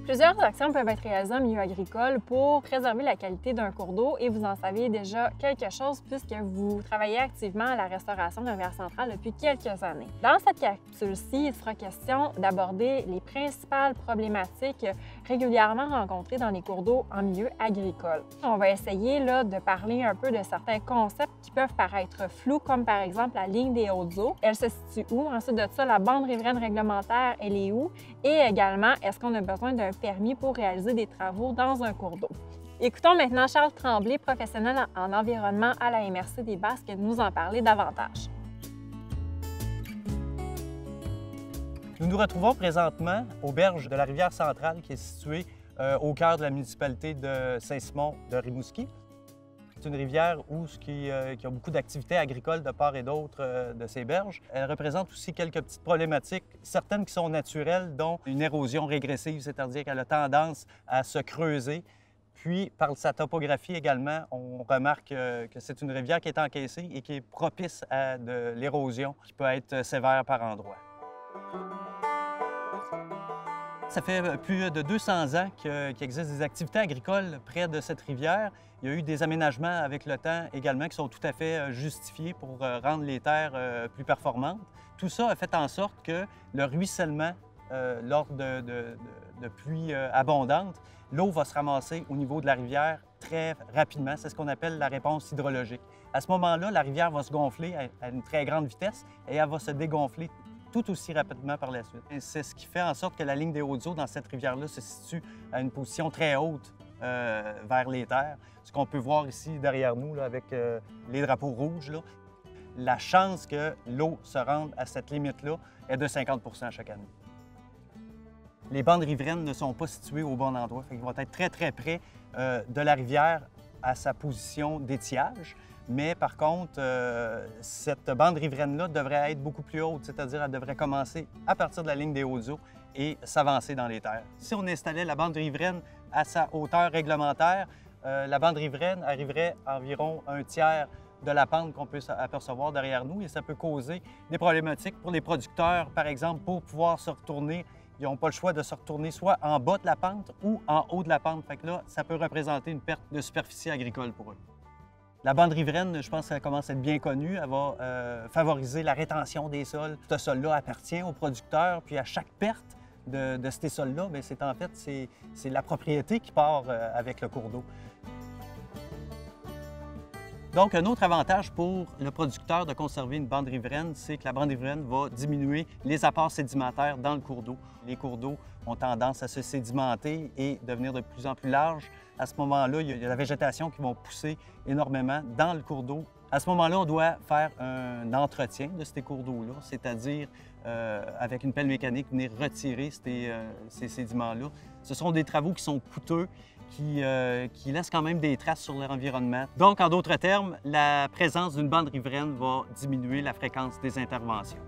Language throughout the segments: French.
Plusieurs actions peuvent être réalisées en milieu agricole pour préserver la qualité d'un cours d'eau et vous en saviez déjà quelque chose puisque vous travaillez activement à la restauration de la rivière centrale depuis quelques années. Dans cette capsule-ci, il sera question d'aborder les principales problématiques régulièrement rencontrées dans les cours d'eau en milieu agricole. On va essayer là, de parler un peu de certains concepts qui peuvent paraître flous, comme par exemple la ligne des hautes eaux. Elle se situe où? Ensuite de ça, la bande riveraine réglementaire, elle est où? Et également, est-ce qu'on a besoin d'un permis pour réaliser des travaux dans un cours d'eau? Écoutons maintenant Charles Tremblay, professionnel en environnement à la MRC des Basques, nous en parler davantage. Nous nous retrouvons présentement aux berges de la rivière centrale qui est située au cœur de la municipalité de Saint-Simon de Rimouski. C'est une rivière qui a beaucoup d'activités agricoles de part et d'autre de ses berges. Elle représente aussi quelques petites problématiques, certaines qui sont naturelles, dont une érosion régressive, c'est-à-dire qu'elle a tendance à se creuser. Puis, par sa topographie également, on remarque que c'est une rivière qui est encaissée et qui est propice à de l'érosion qui peut être sévère par endroits. Ça fait plus de 200 ans qu'il existe des activités agricoles près de cette rivière. Il y a eu des aménagements avec le temps également qui sont tout à fait justifiés pour rendre les terres plus performantes. Tout ça a fait en sorte que le ruissellement, lors de pluies abondantes, l'eau va se ramasser au niveau de la rivière très rapidement. C'est ce qu'on appelle la réponse hydrologique. À ce moment-là, la rivière va se gonfler à une très grande vitesse et elle va se dégonfler tout aussi rapidement par la suite. C'est ce qui fait en sorte que la ligne des hautes eaux dans cette rivière-là se situe à une position très haute vers les terres. Ce qu'on peut voir ici derrière nous là, avec les drapeaux rouges, là. La chance que l'eau se rende à cette limite-là est de 50 chaque année. Les bandes riveraines ne sont pas situées au bon endroit. Ils vont être très, très près de la rivière à sa position d'étiage. Mais par contre, cette bande riveraine-là devrait être beaucoup plus haute, c'est-à-dire elle devrait commencer à partir de la ligne des hautes eaux et s'avancer dans les terres. Si on installait la bande riveraine à sa hauteur réglementaire, la bande riveraine arriverait à environ un tiers de la pente qu'on peut apercevoir derrière nous et ça peut causer des problématiques pour les producteurs, par exemple, pour pouvoir se retourner. Ils n'ont pas le choix de se retourner soit en bas de la pente ou en haut de la pente. Fait que là, ça peut représenter une perte de superficie agricole pour eux. La bande riveraine, je pense qu'elle commence à être bien connue. Elle va favoriser la rétention des sols. Ce sol-là appartient aux producteurs, puis à chaque perte de ces sols-là, c'est la propriété qui part avec le cours d'eau. Donc, un autre avantage pour le producteur de conserver une bande riveraine, c'est que la bande riveraine va diminuer les apports sédimentaires dans le cours d'eau. Les cours d'eau ont tendance à se sédimenter et devenir de plus en plus larges. À ce moment-là, il y a la végétation qui va pousser énormément dans le cours d'eau. À ce moment-là, on doit faire un entretien de ces cours d'eau-là, c'est-à-dire avec une pelle mécanique, venir retirer ces sédiments-là. Ce sont des travaux qui sont coûteux, qui laissent quand même des traces sur l'environnement. Donc, en d'autres termes, la présence d'une bande riveraine va diminuer la fréquence des interventions.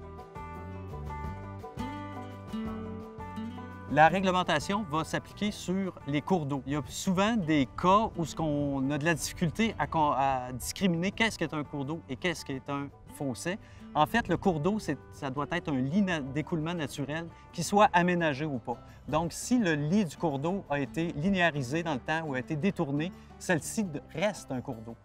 La réglementation va s'appliquer sur les cours d'eau. Il y a souvent des cas où on a de la difficulté à discriminer qu'est-ce qu'est un cours d'eau et qu'est-ce qu'est un fossé. En fait, le cours d'eau, ça doit être un lit d'écoulement naturel qui soit aménagé ou pas. Donc, si le lit du cours d'eau a été linéarisé dans le temps ou a été détourné, celle-ci reste un cours d'eau.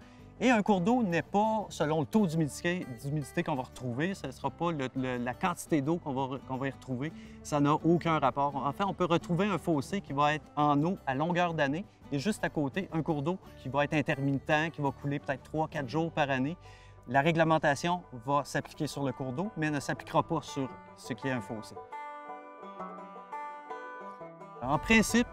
Et un cours d'eau n'est pas selon le taux d'humidité qu'on va retrouver, ce ne sera pas la quantité d'eau qu'on va y retrouver, ça n'a aucun rapport. En fait, on peut retrouver un fossé qui va être en eau à longueur d'année et juste à côté, un cours d'eau qui va être intermittent, qui va couler peut-être 3-4 jours par année. La réglementation va s'appliquer sur le cours d'eau, mais ne s'appliquera pas sur ce qui est un fossé. En principe,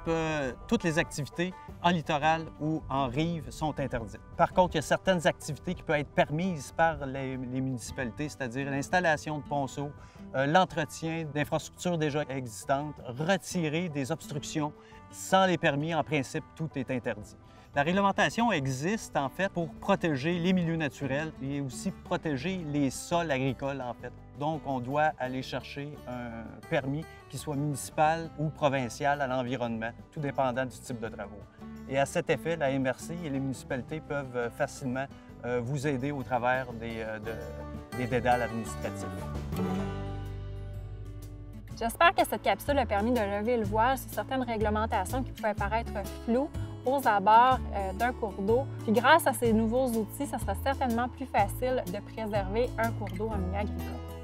toutes les activités en littoral ou en rive sont interdites. Par contre, il y a certaines activités qui peuvent être permises par les municipalités, c'est-à-dire l'installation de ponceaux, l'entretien d'infrastructures déjà existantes, retirer des obstructions. Sans les permis, en principe, tout est interdit. La réglementation existe, en fait, pour protéger les milieux naturels et aussi protéger les sols agricoles, en fait. Donc, on doit aller chercher un permis qui soit municipal ou provincial à l'environnement, tout dépendant du type de travaux. Et à cet effet, la MRC et les municipalités peuvent facilement vous aider au travers des dédales administratifs. J'espère que cette capsule a permis de lever le voile sur certaines réglementations qui pouvaient paraître floues aux abords d'un cours d'eau. Puis grâce à ces nouveaux outils, ça sera certainement plus facile de préserver un cours d'eau en milieu agricole.